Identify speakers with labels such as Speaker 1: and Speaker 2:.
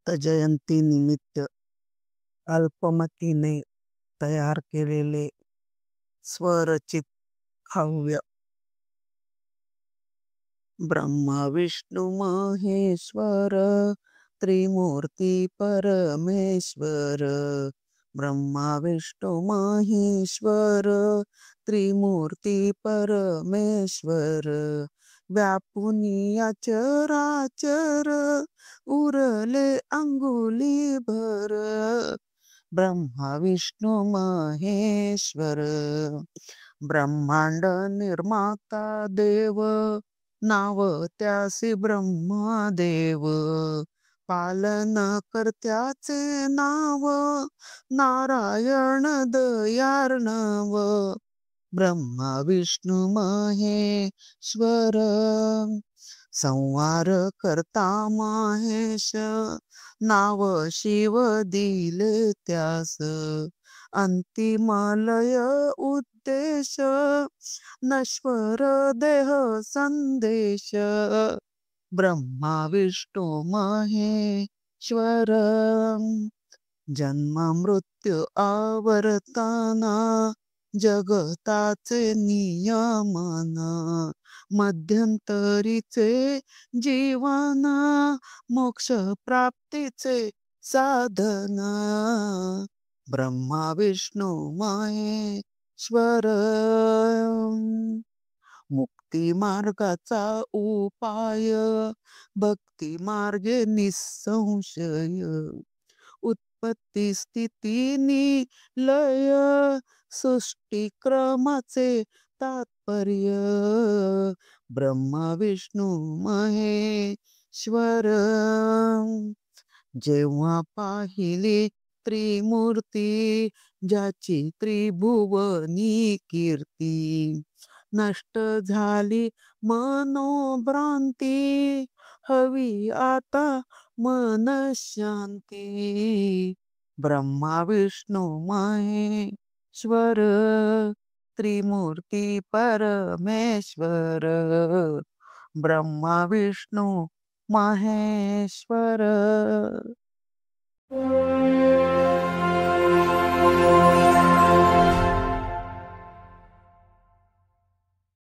Speaker 1: दत्तजयंती निमित्त अल्पमतीने तयार केलेले स्वरचित काव्य. ब्रह्मा विष्णू महेश्वर त्रिमूर्ती परमेश्वर. ब्रह्मा विष्णू महेश्वर त्रिमूर्ती परमेश्वर. व्यापुनिया चराचर उरले अंगुली भर. ब्रह्मा विष्णू महेश्वर. ब्रह्मांड निर्माता देव नाव त्यासी ब्रह्मदेव. पालन कर्त्याचे नाव नारायण दयार्णव. ब्रह्मा विष्णू महेश्वर. संहार करता महेश नाव शिव दिले त्यास. अंतिमलय उद्देश नश्वर देह संदेश. ब्रह्मा विष्णू महेश्वर. जन्म मृत्यू आवर्तना जगताचे नियमन. मध्यंतरीचे जीवन मोक्ष प्राप्तीचे साधन. ब्रह्मा विष्णू महेश्वर. मुक्ती मार्गाचा उपाय भक्ती मार्गे निसंशय. उत्पत्ती स्थिती लय सृष्टी क्रमाचे तात्पर्य. ब्रह्मा विष्णू महेश्वर. जेव्हा पाहिली त्रिमूर्ती ज्याची त्रिभुवनी कीर्ती. नष्ट झाली मनोभ्रांती हवी आता मन शांती. ब्रह्मा विष्णू महेश्वर त्रिमूर्ती परमेश्वर. ब्रह्मा विष्णू महेश्वर.